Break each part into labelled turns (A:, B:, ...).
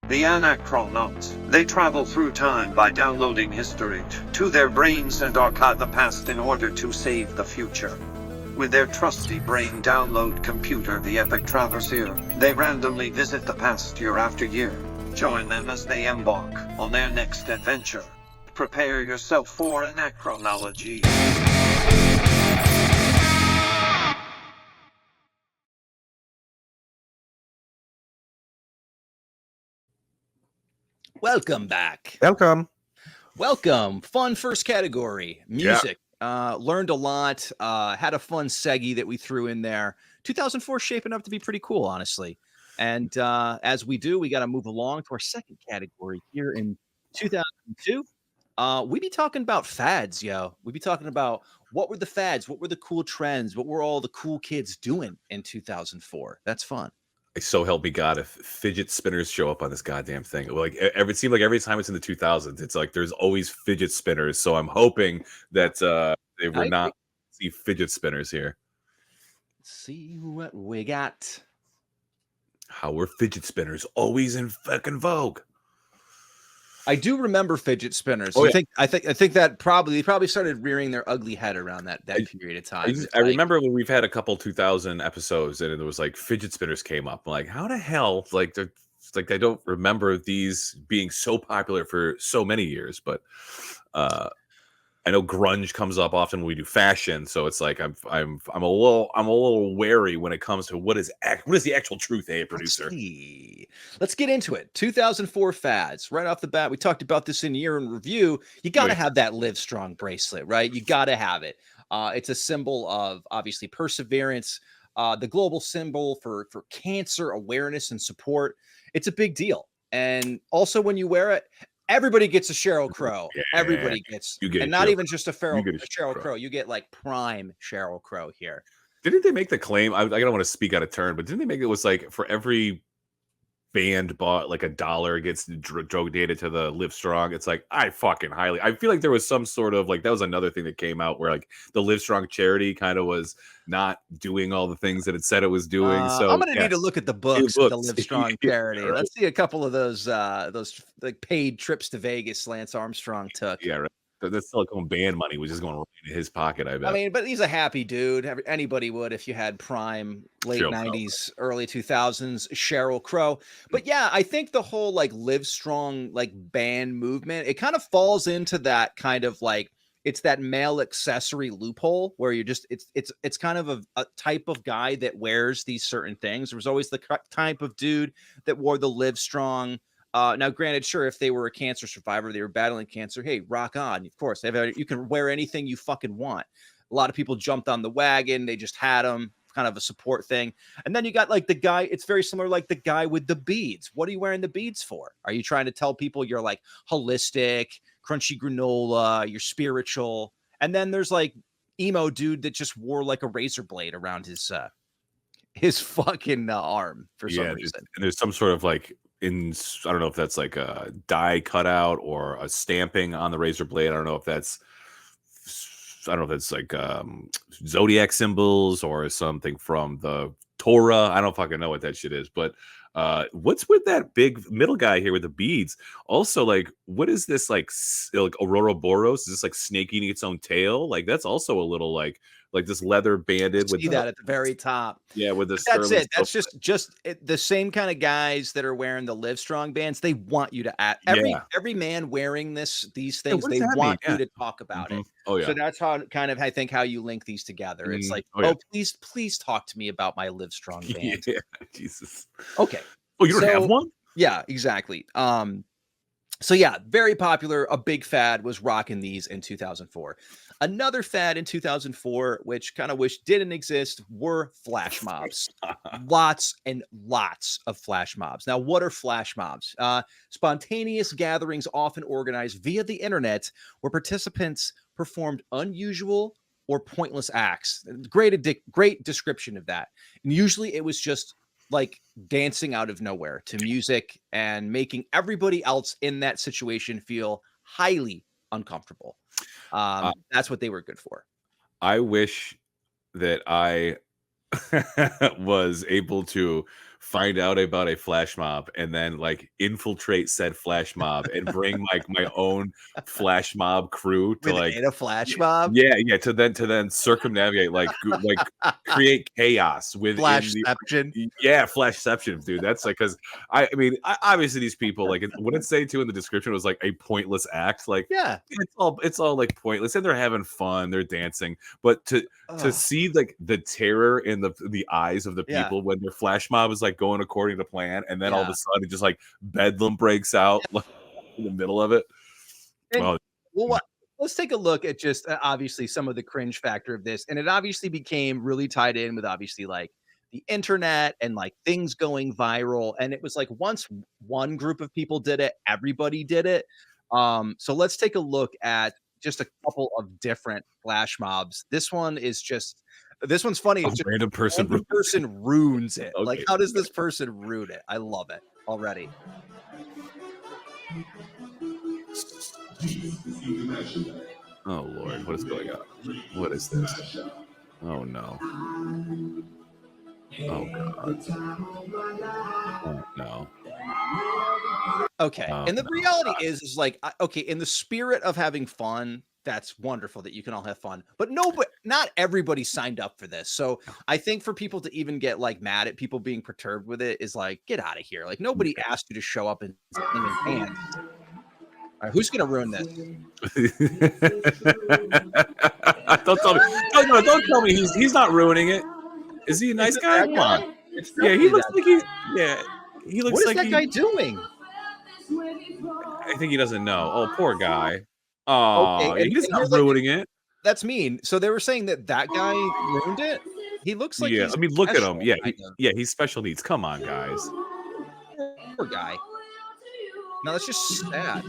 A: The Anachronauts. They travel through time by downloading history to their brains and archive the past in order to save the future. With their trusty brain download computer, the Epic Traversier, they randomly visit the past year after year. Join them as they embark on their next adventure. Prepare yourself for Anachronology.
B: Welcome back.
C: Welcome.
B: Fun first category, music. Learned a lot. Had a fun seggy that we threw in there. 2004 shaping up to be pretty cool, honestly. And as we do, we got to move along to our second category here in 2002. We be talking about fads, yo. We be talking about what were the fads, what were the cool trends, what were all the cool kids doing in 2004. That's fun.
C: So help me God, if fidget spinners show up on this goddamn thing, like it seemed like every time it's in the 2000s, it's like there's always fidget spinners. So I'm hoping that they were not see fidget spinners here.
B: Let's see what we got.
C: How were fidget spinners always in fucking vogue?
B: I do remember fidget spinners.
C: Oh,
B: I think that probably started rearing their ugly head around that period of time.
C: I remember when we've had a couple 2000 episodes and it was like fidget spinners came up. I'm like, how the hell? Like I don't remember these being so popular for so many years, but I know grunge comes up often when we do fashion, so it's like I'm a little wary when it comes to what is the actual truth, hey, producer.
B: Let's get into it. 2004 fads. Right off the bat, we talked about this in year in review. You got to have that Live Strong bracelet, right? You got to have it. It's a symbol of obviously perseverance, the global symbol for cancer awareness and support. It's a big deal. And also when you wear it, everybody gets a Sheryl Crow. Yeah, everybody gets, and not even just a Sheryl Crow. You get like prime Sheryl Crow here.
C: Didn't they make the claim? I don't want to speak out of turn, but didn't they make it was like for every band bought like $1 gets donated to the Live Strong? It's like I feel like there was some sort of like that was another thing that came out where like the Live Strong charity kind of was not doing all the things that it said it was doing. So
B: I'm gonna need to look at the books of the Live Strong charity. Right. Let's see a couple of those like paid trips to Vegas Lance Armstrong took.
C: Yeah, right. The Silicone Band money was just going right in his pocket, I bet.
B: I mean, but he's a happy dude. Anybody would if you had prime late Sheryl 90s, Crow. Early 2000s Sheryl Crow. But yeah, I think the whole like Live Strong like band movement, it kind of falls into that kind of like it's that male accessory loophole where you're just it's kind of a type of guy that wears these certain things. There was always the type of dude that wore the Live Strong. Now, granted, sure, if they were a cancer survivor, they were battling cancer, hey, rock on. Of course, you can wear anything you fucking want. A lot of people jumped on the wagon. They just had them, kind of a support thing. And then you got like the guy, it's very similar like the guy with the beads. What are you wearing the beads for? Are you trying to tell people you're like holistic, crunchy granola, you're spiritual? And then there's like emo dude that just wore like a razor blade around his fucking arm for some reason.
C: And there's some sort of like, I don't know if that's like a die cutout or a stamping on the razor blade. I don't know if that's like zodiac symbols or something from the Torah. I don't fucking know what that shit is. But what's with that big middle guy here with the beads? Also, like, what is this like Aurora Boros? Is this like snake eating its own tail? Like that's also a little like this leather banded with
B: that at the very top.
C: Yeah, with the
B: that's it. That's just the same kind of guys that are wearing the Live Strong bands. They want you to add every man wearing these things. They want you to talk about it.
C: Oh yeah.
B: So that's how kind of I think how you link these together. It's like, please talk to me about my Live Strong band.
C: Yeah, Jesus.
B: Okay.
C: Oh, you don't have one?
B: Yeah, exactly. So yeah, very popular. A big fad was rocking these in 2004. Another fad in 2004, which kind of wish didn't exist, were flash mobs. Lots and lots of flash mobs. Now, what are flash mobs? Spontaneous gatherings often organized via the internet where participants performed unusual or pointless acts. Great description of that. And usually it was just like dancing out of nowhere to music and making everybody else in that situation feel highly uncomfortable. That's what they were good for.
C: I wish that I was able to find out about a flash mob and then like infiltrate said flash mob and bring like my own flash mob crew to like
B: Within a flash mob?
C: yeah to then circumnavigate like create chaos within the
B: Flashception.
C: flashception, dude. That's like because obviously these people like what it say too in the description was like a pointless act. Like
B: Yeah.
C: it's all like pointless and they're having fun, they're dancing, but to see like the terror in the eyes of the people when their flash mob is like going according to plan, and then all of a sudden just like bedlam breaks out like, in the middle of it.
B: And, let's take a look at just obviously some of the cringe factor of this, and it obviously became really tied in with obviously like the internet and like things going viral, and it was like once one group of people did it, everybody did it. So let's take a look at just a couple of different flash mobs. This one's funny. It's just
C: random person
B: ruins it.
C: Okay.
B: Like, how does this person ruin it? I love it already.
C: Oh Lord, what is going on? What is this? Oh no. Oh God. Oh no.
B: Okay.
C: Oh,
B: And the reality is like, okay, in the spirit of having fun, that's wonderful that you can all have fun. But not everybody signed up for this. So I think for people to even get like mad at people being perturbed with it is like, get out of here. Like nobody asked you to show up in pants. All right, who's gonna ruin this?
C: Don't tell me he's not ruining it. Is he a nice guy? Come on. Yeah, he looks like he looks
B: what is
C: like
B: that guy doing?
C: I think he doesn't know. Oh, poor guy. Oh,
B: Okay,
C: he's not ruining it.
B: That's mean. So they were saying that guy ruined it. He looks like
C: I mean, look at him. Yeah, he's special needs. Come on, guys.
B: Poor guy. No, that's just sad.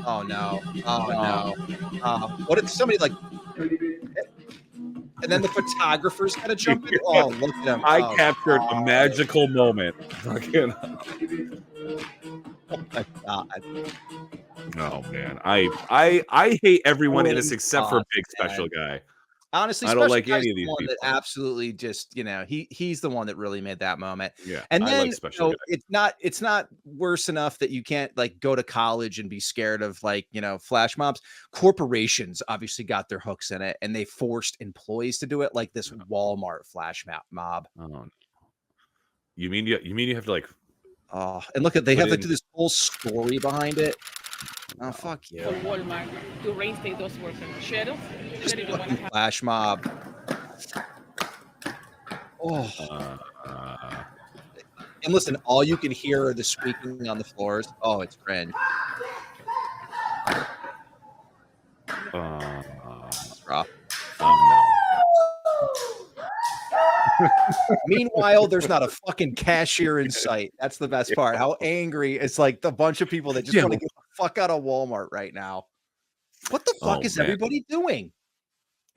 B: Oh no. Oh no. What if somebody like and then the photographer's gotta jump in? Oh, look at him.
C: I captured a magical moment.
B: Oh my God.
C: Oh man. I hate everyone in this except for Big Special Guy.
B: Honestly,
C: I don't like any of these
B: one
C: people.
B: that absolutely just, he's the one that really made that moment.
C: Yeah.
B: And then
C: like Special Guy.
B: it's not worse enough that you can't like go to college and be scared of like, flash mobs. Corporations obviously got their hooks in it and they forced employees to do it, like this Walmart flash mob.
C: Oh no. You mean you have to like
B: and look at they have to do this whole story behind it. Oh fuck you.
D: For Walmart to reinstate those workers. Sheriff don't want to have
B: Flash mob. And listen, all you can hear are the squeaking on the floors. Oh, it's cringe. It's rough.
C: no.
B: Meanwhile, there's not a fucking cashier in sight. That's the best part. How angry it's like the bunch of people that just want to get the fuck out of Walmart right now. What the fuck is everybody doing?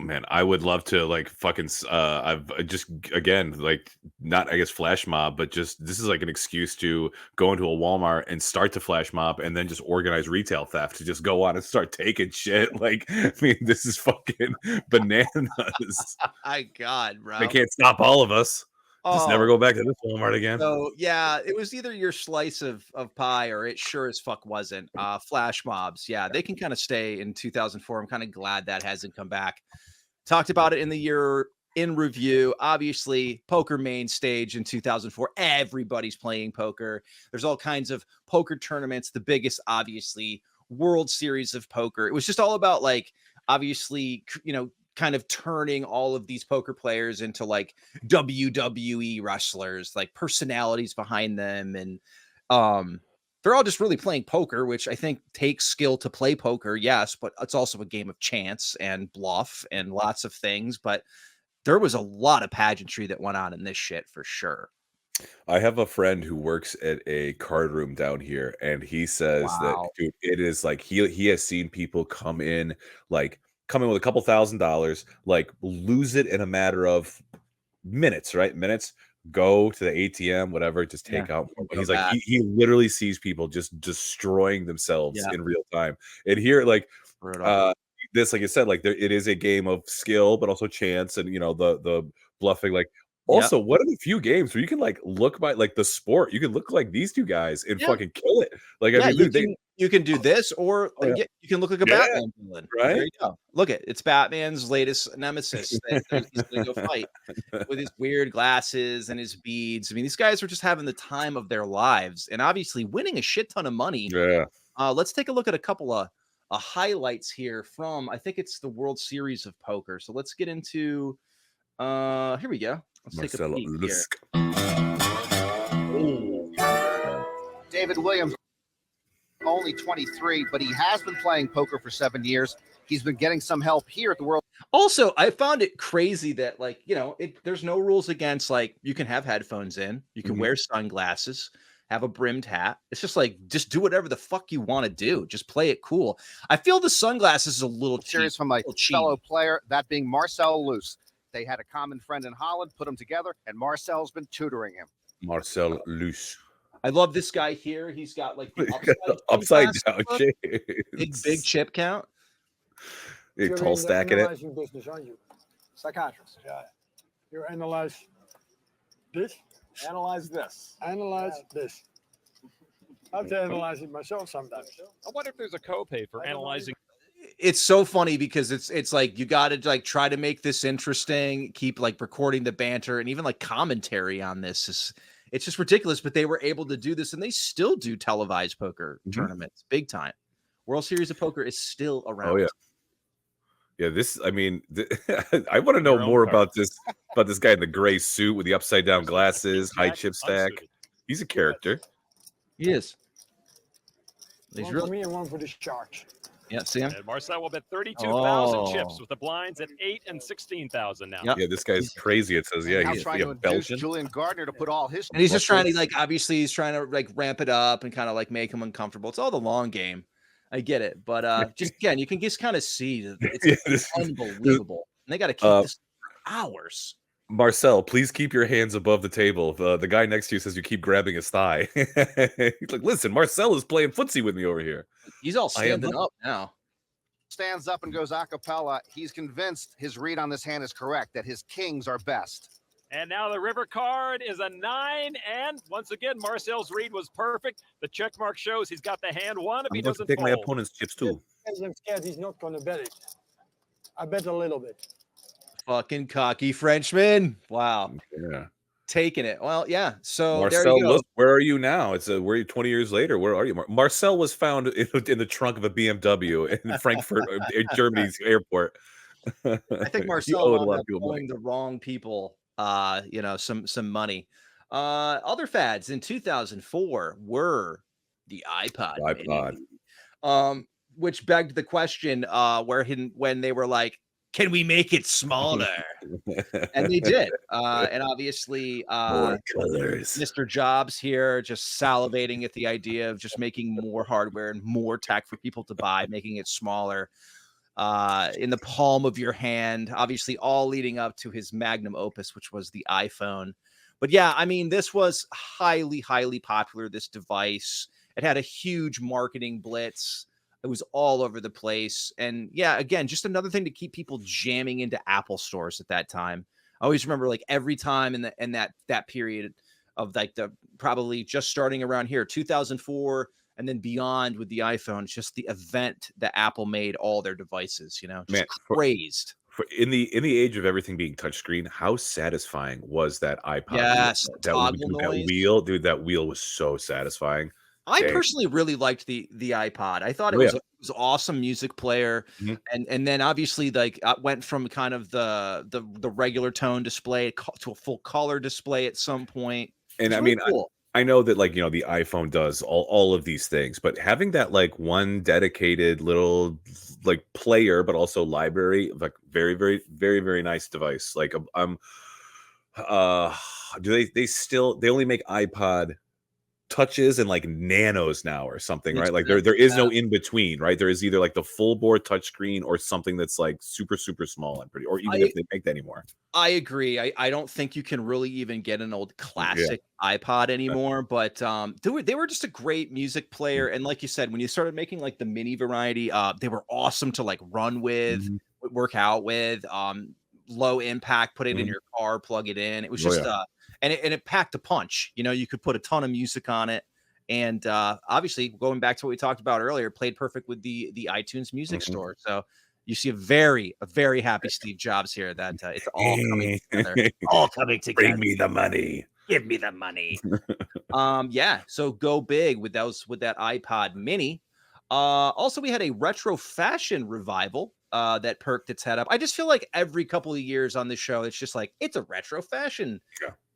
C: Man, I would love to like fucking I've just again like not I guess flash mob, but just this is like an excuse to go into a Walmart and start to flash mob and then just organize retail theft to just go on and start taking shit. Like, I mean, this is fucking bananas.
B: My God, bro.
C: They can't stop all of us. Just never go back to this Walmart again.
B: So yeah, it was either your slice of pie or it sure as fuck wasn't. Flash mobs, yeah, they can kind of stay in 2004. I'm kind of glad that hasn't come back. Talked about it in the year in review. Obviously, poker main stage in 2004. Everybody's playing poker. There's all kinds of poker tournaments. The biggest, obviously, World Series of Poker. It was just all about like, obviously, kind of turning all of these poker players into like WWE wrestlers, like personalities behind them. And they're all just really playing poker, which I think takes skill to play poker. Yes, but it's also a game of chance and bluff and lots of things. But there was a lot of pageantry that went on in this shit for sure.
C: I have a friend who works at a card room down here, and he says that dude, it is like he has seen people come in with a couple $1,000s, like lose it in a matter of minutes, right? Minutes, go to the ATM, whatever, just take out. He's like, he literally sees people just destroying themselves in real time. And here, like, this, like I said, like it is a game of skill, but also chance, and the bluffing. Like Also, one of the few games where you can like look by like the sport, you can look like these two guys and fucking kill it. Like, I mean,
B: you can do this, or you can look like a Batman villain.
C: Right?
B: There you go. Look it's Batman's latest nemesis that he's gonna go fight with his weird glasses and his beads. I mean, these guys were just having the time of their lives and obviously winning a shit ton of money.
C: Yeah.
B: Let's take a look at a couple of highlights here from, I think it's the World Series of Poker. So let's get into here we go. Let's take a peek here.
E: David Williams, only 23, but he has been playing poker for 7 years. He's been getting some help here at the World.
B: Also, I found it crazy that, like, you know, there's no rules against, like, you can have headphones in, you can wear sunglasses, have a brimmed hat. It's just like, just do whatever the fuck you want to do. Just play it cool. I feel the sunglasses is a little
E: Serious from my fellow player, that being Marcel Loos. They had a common friend in Holland, put them together, and Marcel's been tutoring him.
C: Marcel Loos.
B: I love this guy here. He's got like the
C: upside down
B: big chip count.
C: You're tall stacking it.
F: Business, aren't you? Psychiatrist. Yeah. You analyze this. Analyze this. Analyze this. I have to analyze it myself sometimes.
G: I wonder if there's a copay for analyzing.
B: It's so funny because it's like you got to like try to make this interesting, keep like recording the banter, and even like commentary on this. It's just ridiculous, but they were able to do this, and they still do televised poker tournaments, big time. World Series of Poker is still around.
C: Oh yeah, yeah. This, I mean, I want to know more about this guy in the gray suit with the upside down glasses, high chip stack. He's a character.
B: He is.
F: He's one for me and one for the Sharks.
B: Yeah, see him.
G: And Marcel will bet 32,000 chips with the blinds at 8 and 16,000 now.
C: Yep. Yeah, this guy's crazy. It says, yeah, he's
E: trying to induce Julian Gardner to put all his.
B: And he's just trying to, like, obviously he's trying to like ramp it up and kind of like make him uncomfortable. It's all the long game. I get it, but just again, you can just kind of see that it's unbelievable. And they got to keep this for hours.
C: Marcel, please keep your hands above the table. The guy next to you says you keep grabbing his thigh. He's like, listen, Marcel is playing footsie with me over here.
B: He's all standing up now.
E: Stands up and goes a cappella. He's convinced his read on this hand is correct, that his kings are best.
G: And now the river card is a 9. And once again, Marcel's read was perfect. The check mark shows he's got the hand won. If he doesn't
C: take
G: fold.
C: my opponent's chips too.
F: I'm scared he's not going to bet it. I bet a little bit.
B: Fucking cocky Frenchman. Wow.
C: Yeah.
B: Taking it. Well, yeah. So
C: Marcel,
B: there you go.
C: look, where are you now? It's where are you 20 years later? Where are you? Marcel was found in the trunk of a BMW in Frankfurt, Germany's airport.
B: I think Marcel wound up owing the wrong people, you know, some money. Other fads in 2004 were the iPod. Which begged the question, when they were like, can we make it smaller? And they did. And obviously, Mr. Jobs here just salivating at the idea of just making more hardware and more tech for people to buy, making it smaller in the palm of your hand, obviously all leading up to his magnum opus, which was the iPhone. But yeah, I mean, this was highly, highly popular, this device. It had a huge marketing blitz. It was all over the place. And yeah, again, just another thing to keep people jamming into Apple stores at that time. I always remember like every time in that period of like the probably just starting around here, 2004 and then beyond with the iPhone, it's just the event that Apple made all their devices, you know, just crazed.
C: In the age of everything being touchscreen, how satisfying was that iPod?
B: Yes,
C: that wheel, dude. That wheel was so satisfying.
B: I personally really liked the iPod. I thought it was an awesome music player, and then obviously like went from kind of the regular tone display to a full color display at some point.
C: And I mean, cool. I know that like, you know, the iPhone does all of these things, but having that like one dedicated little like player, but also library, like very, very, very, very nice device. Like do they only make iPod touches and like nanos now or something, right? Like there is no in between, right? There is either like the full board touchscreen or something that's like super, super small and pretty, or even if they make that anymore.
B: I agree. I don't think you can really even get an old classic iPod anymore, but they were just a great music player. And like you said, when you started making like the mini variety, they were awesome to like run with, work out with. low impact, put it in your car, plug it in. It was
C: Oh,
B: just
C: yeah.
B: and it packed a punch. You know, you could put a ton of music on it. And obviously, going back to what we talked about earlier, played perfect with the iTunes Music Store. So you see a very happy Steve Jobs here. That it's all coming together. All coming together.
C: Bring me the money.
B: Give me the money. Yeah. So go big with that iPod Mini. Also, we had a retro fashion revival that perked its head up. I just feel like every couple of years on this show, it's just like it's a retro fashion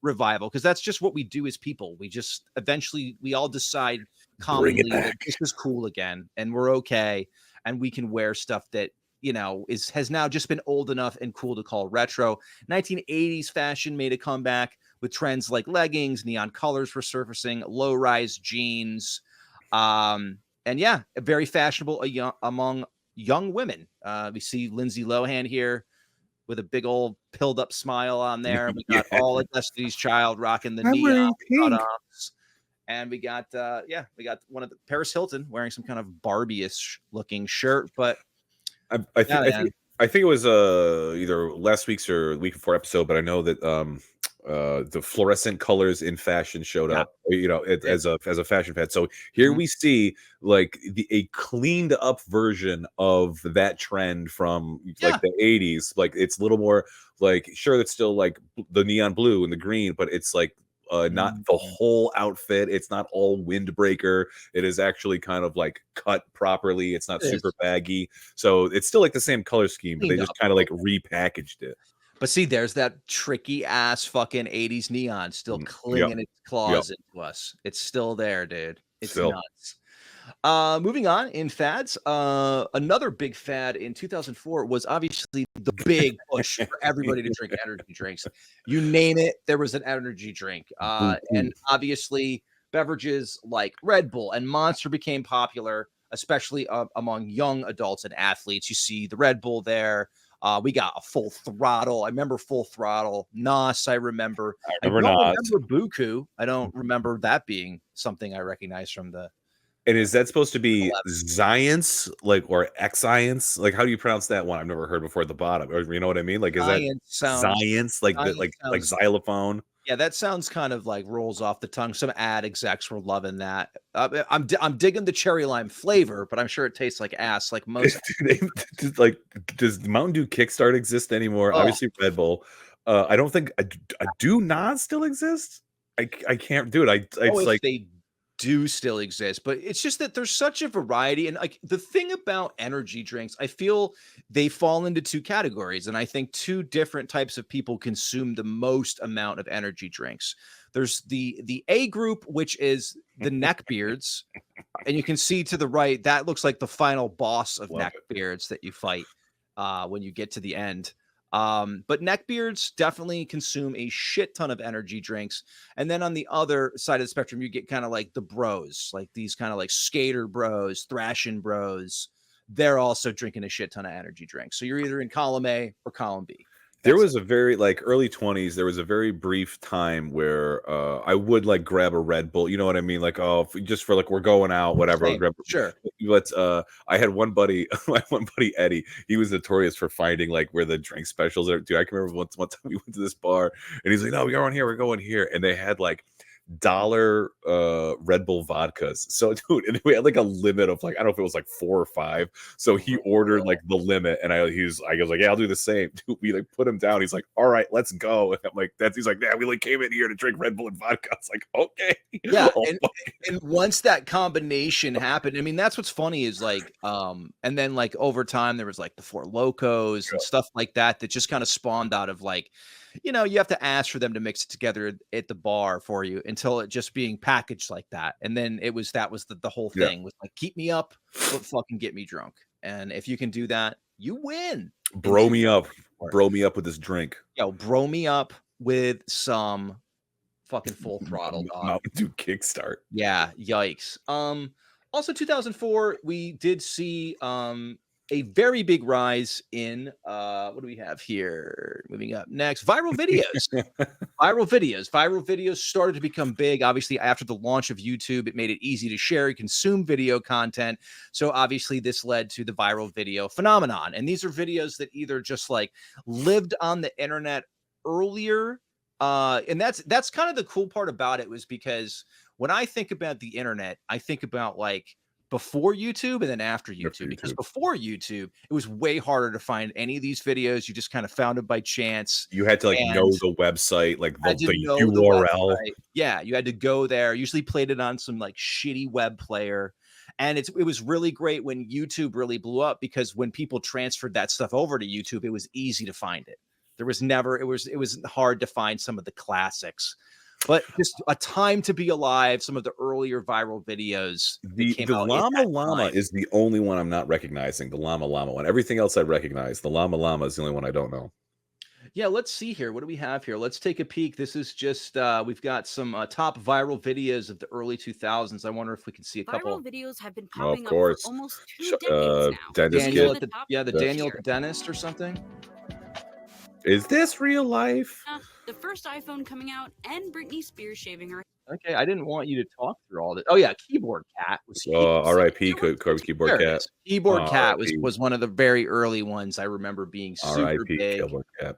B: revival, because that's just what we do as people. We just eventually we all decide commonly that this is cool again, and we're okay, and we can wear stuff that has now just been old enough and cool to call retro. 1980s fashion made a comeback with trends like leggings, neon colors resurfacing, low-rise jeans, and yeah, very fashionable among young women. We see Lindsay Lohan here with a big old pilled up smile on there. We got all of Destiny's Child rocking the neon cutoffs. And we got one of the Paris Hilton wearing some kind of Barbie-ish looking shirt. But
C: I think it was either last week's or the week before episode, but I know that the fluorescent colors in fashion showed up, as a fashion fad. So here we see like a cleaned up version of that trend from like the 80s. Like it's a little more like, sure, it's still like the neon blue and the green, but it's like not the whole outfit. It's not all windbreaker. It is actually kind of like cut properly. It's not super baggy. So it's still like the same color scheme, but they just kind of like repackaged it.
B: But see, there's that tricky ass fucking 80s neon still clinging its claws into us. It's still there, dude. It's nuts. Moving on in fads, another big fad in 2004 was obviously the big push for everybody to drink energy drinks. You name it, there was an energy drink. And obviously beverages like Red Bull and Monster became popular, especially among young adults and athletes. You see the Red Bull there. We got a Full Throttle. I remember Full Throttle. Nos, I remember. I don't remember Buku. I don't remember that being something I recognize from the.
C: And is that supposed to be Science, like, or X-Science? Like, how do you pronounce that one? I've never heard before at the bottom. Or you know what I mean? Like, is that Science? Like, like xylophone?
B: Yeah, that sounds kind of like rolls off the tongue. Some ad execs were loving that. I'm digging the cherry lime flavor, but I'm sure it tastes like ass, like most.
C: Like, does Mountain Dew Kickstart exist anymore? Obviously, Red Bull. I don't think. Do Nas still exist? I can't do it. It's like
B: they do still exist, but it's just that there's such a variety. And like the thing about energy drinks, I feel they fall into two categories, and I think two different types of people consume the most amount of energy drinks. There's the A group, which is the neckbeards, and you can see to the right that looks like the final boss of neckbeards that you fight when you get to the end. But neckbeards definitely consume a shit ton of energy drinks. And then on the other side of the spectrum, you get kind of like the bros, like these kind of like skater bros, thrashing bros. They're also drinking a shit ton of energy drinks. So you're either in column A or column B.
C: There was a very like early 20s. There was a very brief time where I would like grab a Red Bull. You know what I mean? Like, just for like we're going out, whatever.
B: Sure.
C: But I had one buddy, my one buddy Eddie. He was notorious for finding like where the drink specials are. Dude, I can remember one time we went to this bar and he's like, "No, we're going here. We're going here," and they had like dollar Red Bull vodkas. So dude, and we had like a limit of like, I don't know if it was like 4 or 5. So he ordered like the limit, and I was like, yeah, I'll do the same. Dude, we like put him down. He's like, all right, let's go. And I'm like, he's like, yeah, we like came in here to drink Red Bull and vodka. I was like, okay.
B: Yeah. And once that combination happened, I mean, that's what's funny is like, and then like over time there was like the Four Locos and stuff like that just kind of spawned out of like, you have to ask for them to mix it together at the bar for you until it just being packaged like that. And then that was the whole thing was like, keep me up, but fucking get me drunk. And if you can do that, you win.
C: Bro me up with this drink.
B: Yo, bro me up with some fucking Full Throttle.
C: Mountain Dew Kickstart.
B: Yeah. Yikes. Also 2004, we did see, a very big rise in what do we have here? Moving up next, viral videos. Viral videos started to become big. Obviously, after the launch of YouTube, it made it easy to share and consume video content. So obviously, this led to the viral video phenomenon. And these are videos that either just like lived on the internet earlier. And that's kind of the cool part about it, was because when I think about the internet, I think about like before YouTube and then after YouTube. Because before YouTube, it was way harder to find any of these videos. You just kind of found them by chance.
C: You had to like know the website, like the URL.
B: Yeah, you had to go there. Usually played it on some like shitty web player. And it was really great when YouTube really blew up, because when people transferred that stuff over to YouTube, it was easy to find it. There was never, it was hard to find some of the classics. But just a time to be alive, some of the earlier viral videos.
C: The Llama Llama is the only one I'm not recognizing, the Llama Llama one. Everything else I recognize. The Llama Llama is the only one I don't know.
B: Yeah, let's see here. What do we have here? Let's take a peek. This is just, we've got some top viral videos of the early 2000s. I wonder if we can see a couple.
H: Viral videos have been popping up for almost 2 decades now.
B: Daniel the Daniel the Dentist or something.
C: Is this real life?
H: The first iPhone coming out, and Britney Spears shaving her.
B: Okay, I didn't want you to talk through all this. Oh yeah, Keyboard Cat was
C: R.I.P. Keyboard Cat.
B: Keyboard Cat was one of the very early ones I remember being super big. Keyboard Cat.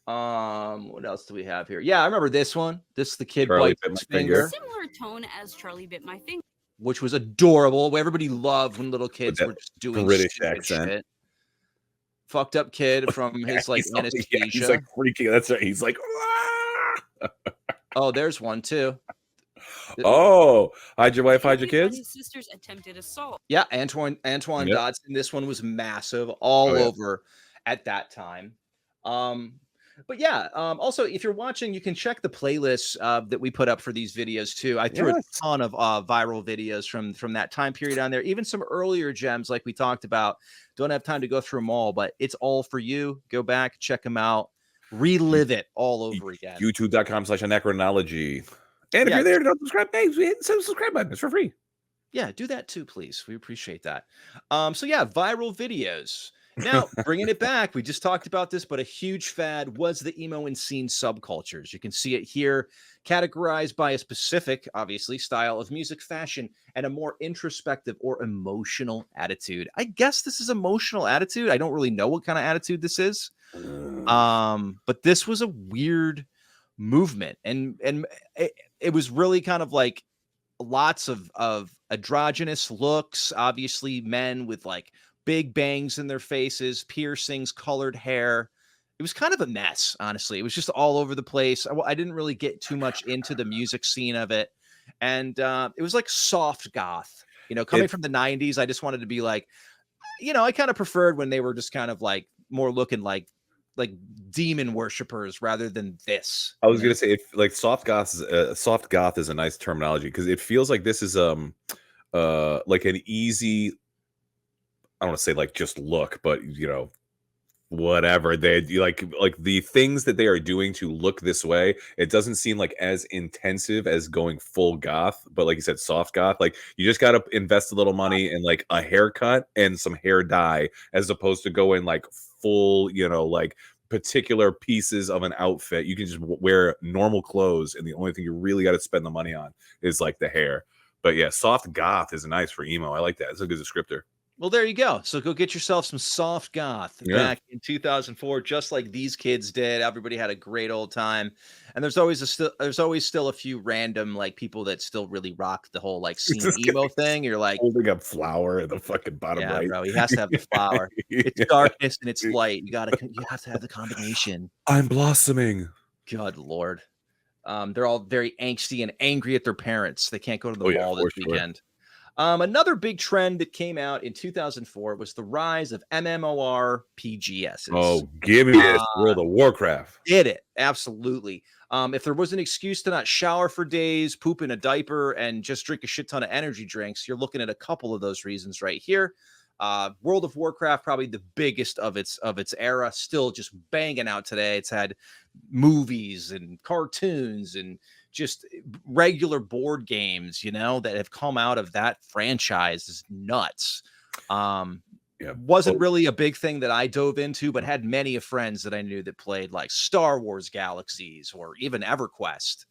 B: What else do we have here? Yeah, I remember this one. This is the kid bites his finger.
H: Similar tone as Charlie Bit My Finger,
B: which was adorable. Everybody loved when little kids were just doing
C: British accent.
B: Shit. Fucked up kid from his like anesthesia.
C: He's like freaking. That's right. He's like,
B: oh, there's one too.
C: Oh, hide your wife, hide your kids.
H: His sister's attempted assault.
B: Yeah, Antoine Dodson. This one was massive all over at that time. But yeah, also, if you're watching, you can check the playlists that we put up for these videos too. I threw a ton of viral videos from that time period on there. Even some earlier gems like we talked about. Don't have time to go through them all, but it's all for you. Go back, check them out, relive it all over again.
C: YouTube.com/Anachronology. And if you're there and don't subscribe, hey, hit the subscribe button. It's for free.
B: Yeah, do that too, please. We appreciate that. So yeah, viral videos. Now, bringing it back, we just talked about this, but a huge fad was the emo and scene subcultures. You can see it here, categorized by a specific, obviously, style of music, fashion, and a more introspective or emotional attitude. I guess this is emotional attitude. I don't really know what kind of attitude this is. But this was a weird movement, and it was really kind of like lots of androgynous looks, obviously men with like big bangs in their faces, piercings, colored hair. It was kind of a mess, honestly. It was just all over the place. I didn't really get too much into the music scene of it. And it was like soft goth, coming from the 90s. I just wanted to be like, I kind of preferred when they were just kind of like more looking like demon worshippers rather than this.
C: I was going to say, if like soft goth is a nice terminology, because it feels like this is like an easy, I don't want to say like just look, but whatever they like the things that they are doing to look this way, it doesn't seem like as intensive as going full goth. But like you said, soft goth, like you just got to invest a little money in like a haircut and some hair dye, as opposed to going like full, like particular pieces of an outfit. You can just wear normal clothes, and the only thing you really got to spend the money on is like the hair. But yeah, soft goth is nice for emo. I like that. It's a good descriptor.
B: Well, there you go. So go get yourself some soft goth back in 2004, just like these kids did. Everybody had a great old time. And there's always still a few random like people that still really rock the whole like scene emo thing. You're like
C: holding up flower at the fucking bottom right.
B: Bro, he has to have the flower. It's darkness and it's light. You have to have the combination.
C: I'm blossoming.
B: Good Lord. They're all very angsty and angry at their parents. They can't go to the mall this weekend. Another big trend that came out in 2004 was the rise of MMORPGs.
C: Oh, give me this, World of Warcraft.
B: Did it. Absolutely. If there was an excuse to not shower for days, poop in a diaper, and just drink a shit ton of energy drinks, you're looking at a couple of those reasons right here. World of Warcraft, probably the biggest of its era, still just banging out today. It's had movies and cartoons and just regular board games, that have come out of that franchise is nuts.
C: Yeah.
B: Wasn't really a big thing that I dove into, but had many of friends that I knew that played like Star Wars Galaxies or even EverQuest.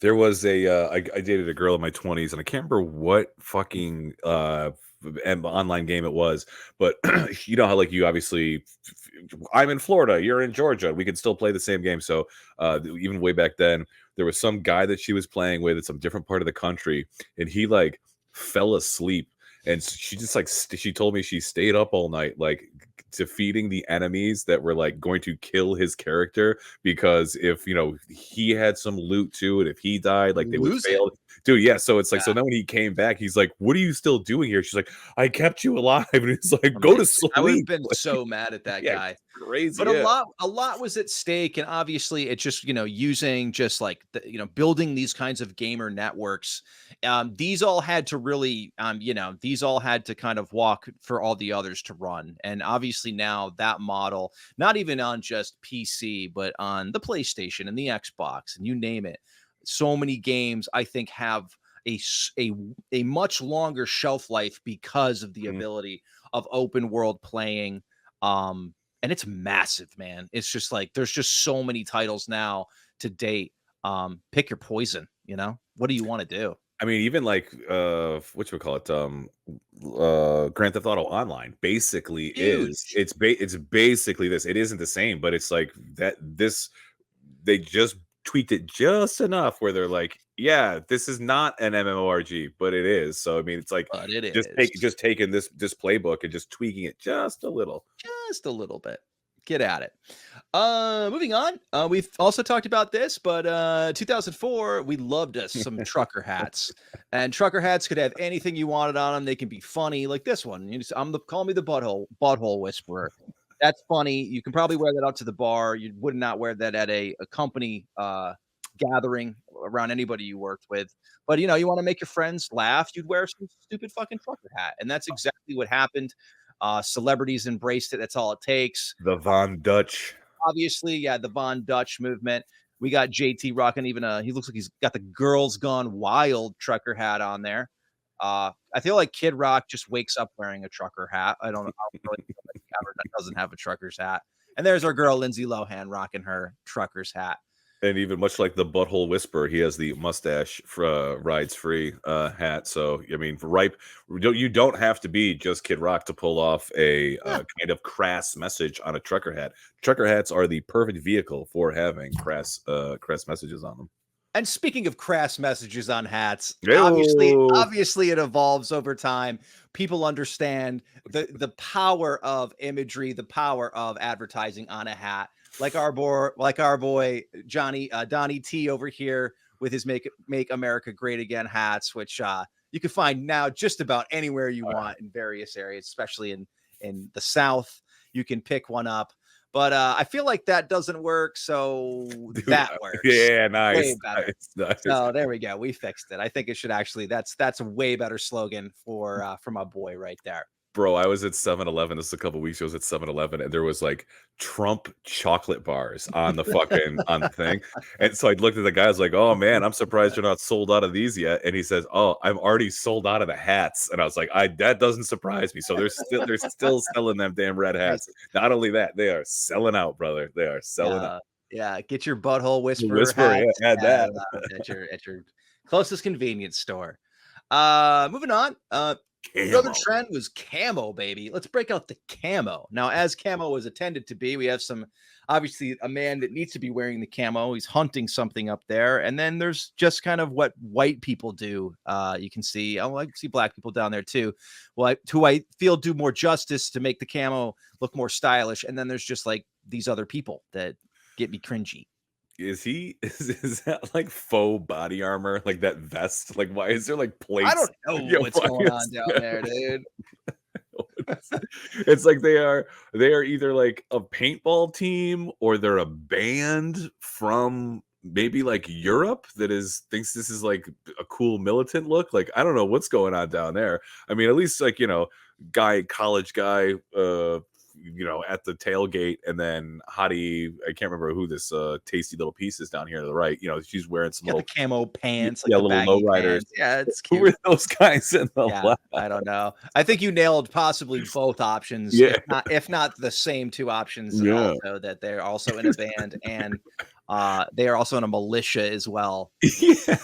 C: There was a I dated a girl in my 20s, and I can't remember what fucking online game it was, but you know how like you obviously I'm in Florida, you're in Georgia, we can still play the same game. So even way back then, there was some guy that she was playing with in some different part of the country, and he like fell asleep, and she just like she told me she stayed up all night like defeating the enemies that were like going to kill his character, because if you know he had some loot too, and if he died, like they would
B: Lose it.
C: fail. Dude, yeah. So it's like, so
B: Yeah.
C: then when he came back, he's like, "What are you still doing here?" She's like, "I kept you alive," and he's like, "Go to
B: Amazing. I would have
C: sleep."
B: been
C: Like,
B: so mad at that
C: yeah,
B: guy.
C: crazy.
B: But
C: Yeah.
B: a lot was at stake, and obviously it just, you know, using just like the, you know, building these kinds of gamer networks. These all had to really, you know, these all had to kind of walk for all the others to run. And obviously now that model, not even on just PC, but on the PlayStation and the Xbox and you name it, so many games I think have a much longer shelf life because of the
C: Mhm.
B: ability of open world playing. And it's massive, man. It's just like there's just so many titles now to date. Pick your poison, you know. What do you want to do?
C: I mean, even like what you would call it, Grand Theft Auto Online basically is
B: Huge.
C: it's basically this. It isn't the same, but it's like that this they just tweaked it just enough where they're like, yeah, this is not an MMORG, but it is. So I mean, it's like
B: But it is
C: just taking this playbook and just tweaking it just a little.
B: just a little bit. Get at it. Moving on. We've also talked about this, but 2004, we loved us some trucker hats. And trucker hats could have anything you wanted on them. They can be funny, like this one. You just, call me the butthole whisperer. That's funny. You can probably wear that out to the bar. You would not wear that at a company gathering around anybody you worked with. But you know, you want to make your friends laugh, you'd wear some stupid fucking trucker hat. And that's exactly what happened. Celebrities embraced it. That's all it takes.
C: The Von Dutch.
B: Obviously, yeah, the Von Dutch movement. We got JT rocking even he looks like he's got the Girls Gone Wild trucker hat on there. I feel like Kid Rock just wakes up wearing a trucker hat. I don't really feel like he ever doesn't have a trucker's hat. And there's our girl Lindsay Lohan rocking her trucker's hat.
C: And even much like the Butthole Whisperer, he has the mustache rides free hat. So I mean, you don't have to be just Kid Rock to pull off a kind of crass message on a trucker hat. Trucker hats are the perfect vehicle for having crass messages on them.
B: And speaking of crass messages on hats,
C: Ew.
B: obviously it evolves over time. People understand the power of imagery, the power of advertising on a hat. Like our boy Johnny Donnie T over here with his Make America Great Again hats, which you can find now just about anywhere you want in various areas, especially in the South. You can pick one up. But I feel like that doesn't work, so that works.
C: Yeah, nice. Nice.
B: So there we go. We fixed it. I think it should actually. That's a way better slogan for my boy right there.
C: Bro, I was at 7-Eleven. This is a couple weeks ago. I was at 7-Eleven, and there was like Trump chocolate bars on the fucking on the thing. And so I looked at the guy, I was like, "Oh man, I'm surprised you're not sold out of these yet." And he says, "Oh, I'm already sold out of the hats." And I was like, that doesn't surprise me. So they're still selling them damn red hats. Not only that, they are selling out, brother. They are selling out.
B: Yeah, get your butthole whisperer hat
C: add that
B: at your closest convenience store. Moving on. The other trend was camo, baby. Let's break out the camo. Now, as camo was intended to be, we have obviously a man that needs to be wearing the camo. He's hunting something up there. And then there's just kind of what white people do. You can see, I can see black people down there too. Well, who I feel do more justice to make the camo look more stylish. And then there's just like these other people that get me cringy.
C: Is that like faux body armor, like that vest? Like, why is there like plates?
B: I don't know what's going on down there, dude.
C: It's like they are either like a paintball team or they're a band from maybe like Europe that thinks this is like a cool militant look. Like, I don't know what's going on down there. I mean, at least like, you know, college guy, at the tailgate, and then Hottie, I can't remember who this tasty little piece is down here to the right. She's wearing some
B: Got
C: little
B: the camo pants, like
C: yeah,
B: the
C: little
B: baggy
C: lowriders.
B: pants. Yeah, it's
C: Who
B: cute.
C: were those guys in the
B: Yeah,
C: left?
B: I don't know. I think you nailed possibly both options.
C: Yeah.
B: If not the same two options.
C: Yeah.
B: Also, that they're also in a band and they are also in a militia as well.
C: Yeah.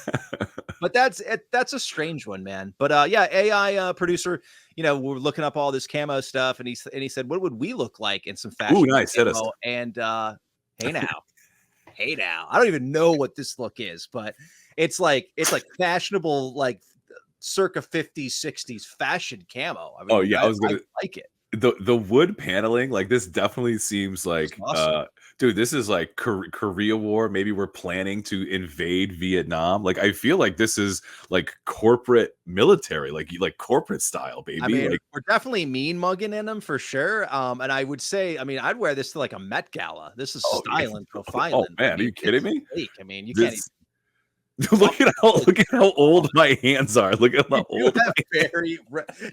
B: But that's a strange one, man. But yeah, AI producer, we're looking up all this camo stuff, and he said, "What would we look like in some fashion?"
C: Ooh, nice. Hit us.
B: camo? And hey now, I don't even know what this look is, but it's like fashionable, like circa 50s, 60s fashion camo. I mean,
C: Oh yeah, I
B: like it.
C: The wood paneling, like this definitely seems like
B: awesome.
C: Dude, this is like Korea War. Maybe we're planning to invade Vietnam. Like I feel like this is like corporate military, like corporate style, baby.
B: I mean,
C: like,
B: we're definitely mean mugging in them for sure. And I would say, I mean, I'd wear this to like a Met Gala. This is style and profiling.
C: Oh man, are you kidding me?
B: I mean, you can't.
C: Look at how old my hands are. Look at how old.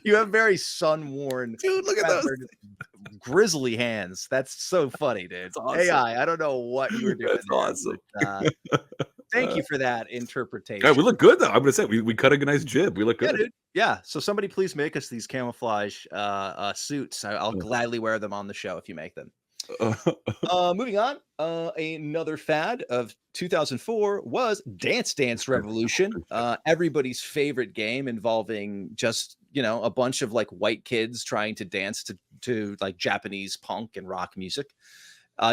B: You have very sun worn.
C: Dude, look at those
B: grizzly hands. That's so funny, dude.
C: Awesome.
B: AI, I don't know what you were doing.
C: That's awesome.
B: But, thank you for that interpretation.
C: Yeah, we look good though. I'm gonna say we cut a nice jib. We look good.
B: Yeah, dude. Yeah. So somebody please make us these camouflage suits. I'll gladly wear them on the show if you make them. Moving on, another fad of 2004 was Dance Dance Revolution, everybody's favorite game involving just a bunch of like white kids trying to dance to like Japanese punk and rock music.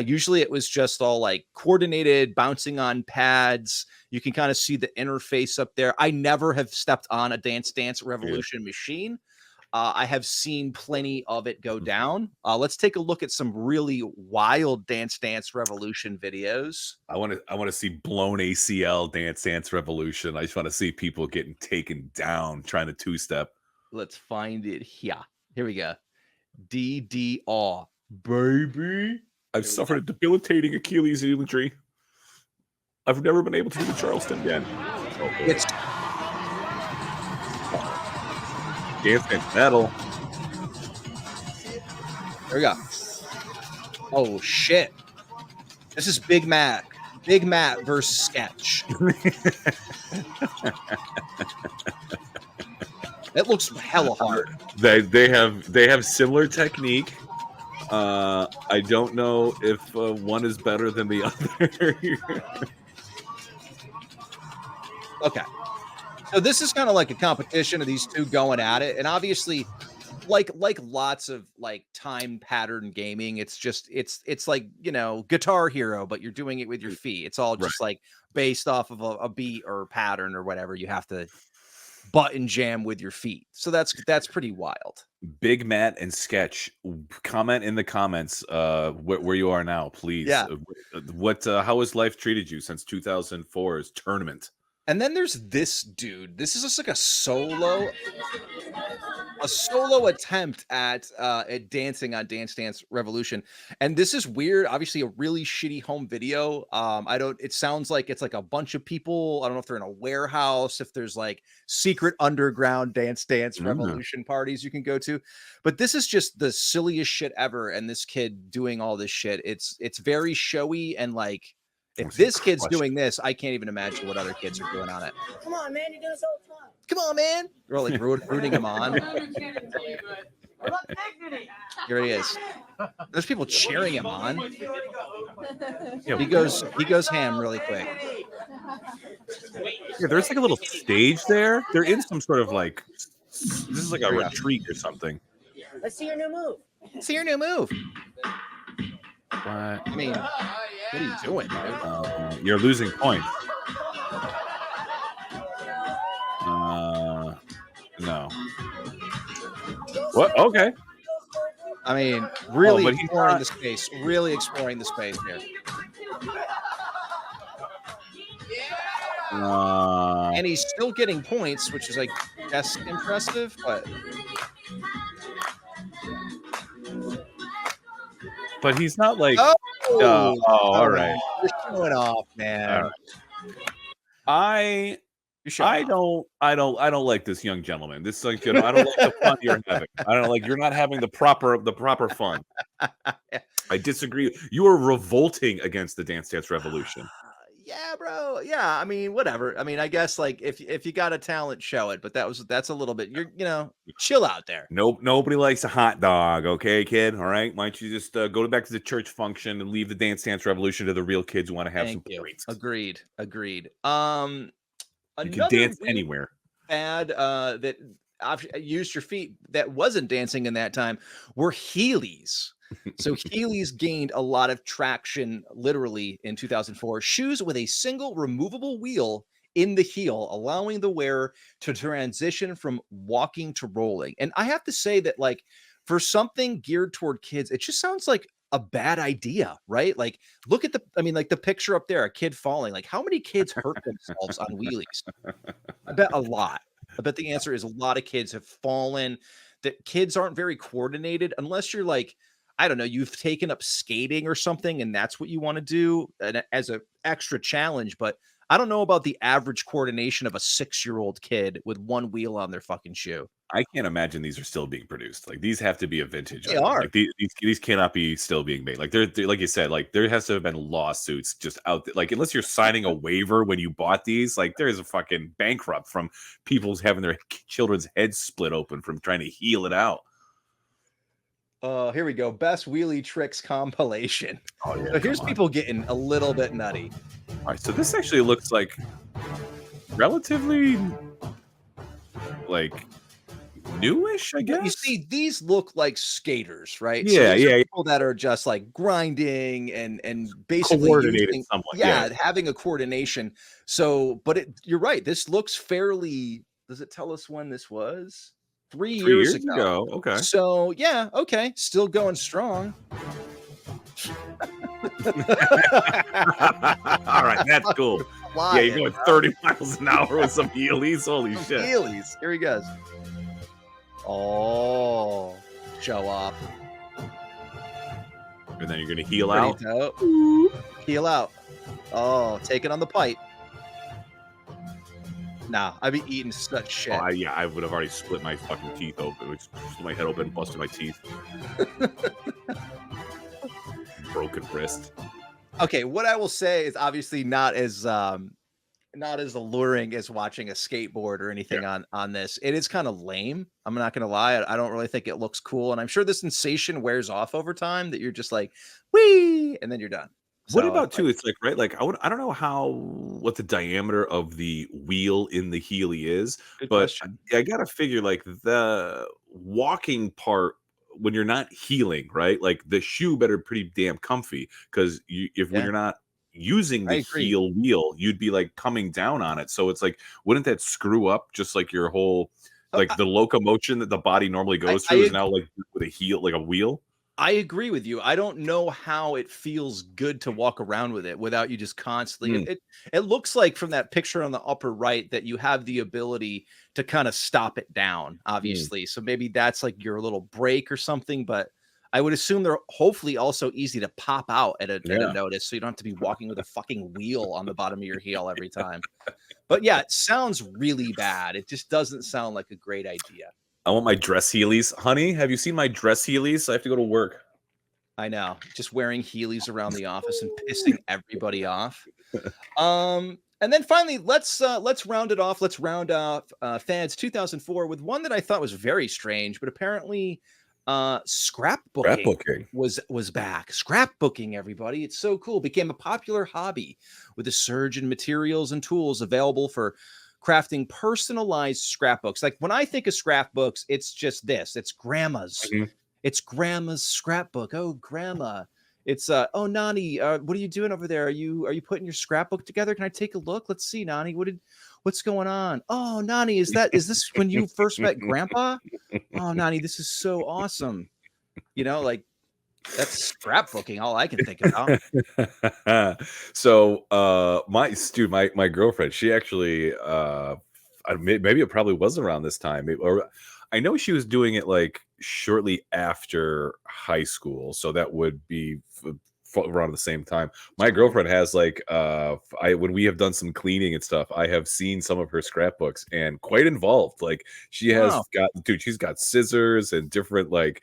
B: Usually it was just all like coordinated, bouncing on pads. You can kind of see the interface up there. I never have stepped on a Dance Dance Revolution machine. I have seen plenty of it go down. Let's take a look at some really wild Dance Dance Revolution videos.
C: I want to see blown ACL Dance Dance Revolution. I just want to see people getting taken down trying to two-step.
B: Let's find it here. Here we go. DDR, baby.
C: I've suffered a debilitating Achilles injury. I've never been able to do the Charleston again.
B: It's
C: Dance Dance Metal.
B: There we go. Oh shit! This is Big Matt. Big Matt versus Sketch. It looks hella hard.
C: They have similar technique. I don't know if one is better than the other.
B: Okay. So this is kind of like a competition of these two going at it, and obviously, like lots of like time pattern gaming, it's like Guitar Hero, but you're doing it with your feet. It's all just like based off of a beat or pattern or whatever. You have to button jam with your feet. So that's pretty wild.
C: Big Matt and Sketch, comment in the comments where you are now, please.
B: Yeah.
C: How has life treated you since 2004's tournament?
B: And then there's this dude. This is just like a solo attempt at dancing on Dance Dance Revolution. And this is weird. Obviously, a really shitty home video. It sounds like it's like a bunch of people. I don't know if they're in a warehouse, if there's like secret underground Dance Dance Revolution parties you can go to. But this is just the silliest shit ever. And this kid doing all this shit. It's very showy and like. If this kid's doing this, I can't even imagine what other kids are doing on it.
I: Come on, man, you do this all the time.
B: Come on, man. We're like rooting him on. Here he is. There's people cheering him on. He goes ham really quick.
C: Yeah, there's like a little stage there. They're in some sort of like, this is like a retreat or something.
I: Let's see your new move.
B: See your new move.
C: What?
B: I mean, what are you doing, dude?
C: You're losing points. No. What? Okay.
B: I mean, really exploring the space. Really exploring the space here. And he's still getting points, which is, I guess, impressive,
C: but he's not like.
B: All
C: right.
B: You're showing off, man.
C: All right.
B: You're showing off.
C: I don't like this young gentleman. This like, you know, I don't like the fun you're having. I don't like you're not having the proper fun. I disagree. You are revolting against the Dance Dance Revolution.
B: Yeah, bro. Yeah, I mean, whatever. I mean, I guess like if you got a talent, show it. But that's a little bit. Chill out there.
C: Nope, nobody likes a hot dog. Okay, kid. All right. Why don't you just go back to the church function and leave the Dance Dance Revolution to the real kids who want to have some points.
B: Agreed.
C: You can
B: Another
C: dance anywhere.
B: fad that used your feet that wasn't dancing in that time were Heelys. So Heelys gained a lot of traction literally in 2004. Shoes with a single removable wheel in the heel, allowing the wearer to transition from walking to rolling. And I have to say that, like, for something geared toward kids, it just sounds like a bad idea, right? Like, look at the picture up there, a kid falling. Like, how many kids hurt themselves on wheelies? I bet a lot. I bet the answer is a lot of kids have fallen. That kids aren't very coordinated unless you're like, I don't know, you've taken up skating or something and that's what you want to do as an extra challenge. But I don't know about the average coordination of a 6-year-old kid with one wheel on their fucking shoe.
C: I can't imagine these are still being produced. Like these have to be a vintage.
B: They are.
C: Like these cannot be still being made. Like they're like you said, like there has to have been lawsuits just out there. Like unless you're signing a waiver when you bought these, like there's a fucking bankrupt from people's having their children's heads split open from trying to heal it out.
B: Here we go. Best wheelie tricks compilation.
C: Oh yeah.
B: So here's people getting a little bit nutty.
C: All right, so this actually looks like relatively like newish, I guess.
B: You see, these look like skaters, right?
C: Yeah,
B: so
C: yeah.
B: People that are just like grinding and basically
C: coordinated
B: using,
C: somewhat.
B: yeah, having a coordination. So, but you're right. This looks fairly. Does it tell us when this was? 3 years ago.
C: Okay.
B: So yeah, okay, still going strong.
C: All right, that's cool. Yeah, you're going 30 miles an hour with some Heelys. Holy shit.
B: Heelys. Here he goes. Oh, show off.
C: And then you're going to heel out.
B: Heel out. Oh, take it on the pipe. Nah, I'd be eating such shit.
C: Oh, yeah, I would have already split my fucking teeth open. Split my head open, busted my teeth. Broken wrist.
B: Okay, what I will say is obviously not as alluring as watching a skateboard or anything on this. It is kind of lame. I'm not gonna lie. I don't really think it looks cool, and I'm sure the sensation wears off over time. That you're just like, whee, and then you're done.
C: What about too? It's like right, like I don't know what the diameter of the wheel in the Heely is,
B: Good
C: but
B: question.
C: I gotta figure like the walking part when you're not healing, right? Like the shoe better pretty damn comfy because when you're not using the heel wheel, you'd be like coming down on it. So it's like, wouldn't that screw up just like your whole like the locomotion that the body normally goes through is now like with a heel, like a wheel?
B: I agree with you. I don't know how it feels good to walk around with it without you just constantly. It looks like from that picture on the upper right that you have the ability to kind of stop it down, obviously. So maybe that's like your little break or something. But I would assume they're hopefully also easy to pop out at a notice, so you don't have to be walking with a fucking wheel on the bottom of your heel every time. But yeah, it sounds really bad. It just doesn't sound like a great idea.
C: I want my dress Heelys. Honey, have you seen my dress Heelys? I have to go to work.
B: I know. Just wearing Heelys around the office and pissing everybody off. And then finally, let's round it off. Let's round off FADS 2004 with one that I thought was very strange, but apparently scrapbooking was back. Scrapbooking, everybody. It's so cool. Became a popular hobby with a surge in materials and tools available for crafting personalized scrapbooks. Like when I think of scrapbooks, it's just this. It's grandma's. It's grandma's scrapbook. Oh, grandma. It's oh, Nani, what are you doing over there? Are you putting your scrapbook together? Can I take a look? Let's see, Nani. What's going on? Oh, Nani, is this when you first met Grandpa? Oh, Nani, this is so awesome. You know, like that's scrapbooking. All I can think about.
C: So, my girlfriend, she actually, maybe it probably was around this time, or I know she was doing it like shortly after high school. So that would be around at the same time. My girlfriend has like when we have done some cleaning and stuff, I have seen some of her scrapbooks and quite involved. Like she has she's got scissors and different like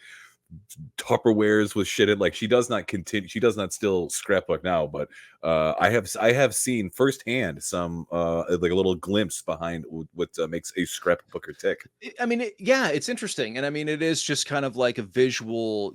C: Tupperwares with shit in. Like she does not still scrapbook now, but I have seen firsthand some like a little glimpse behind what makes a scrapbooker tick.
B: I mean, it's interesting, and I mean, it is just kind of like a visual,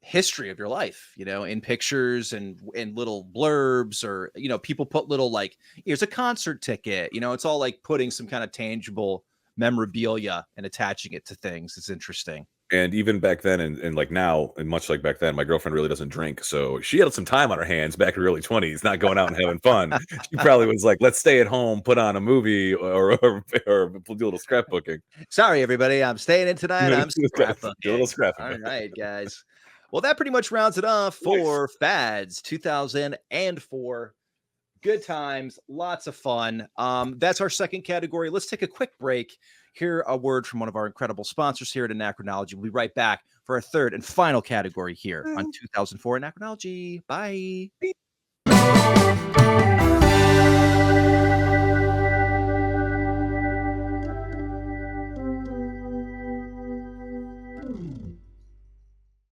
B: history of your life, in pictures and little blurbs, or people put little like, here's a concert ticket, it's all like putting some kind of tangible memorabilia and attaching it to things. It's interesting.
C: And even back then, and like now, and much like back then, my girlfriend really doesn't drink. So she had some time on her hands back in her early 20s, not going out and having fun. She probably was like, let's stay at home, put on a movie, or do a little scrapbooking.
B: Sorry, everybody. I'm staying in tonight. I'm scrapbooking.
C: Do a little scrapbooking.
B: All right, guys. Well, that pretty much rounds it off for FADS 2004. Good times, lots of fun. That's our second category. Let's take a quick break. Hear a word from one of our incredible sponsors here at Anachronology. We'll be right back for our third and final category here on 2004 Anachronology. Bye.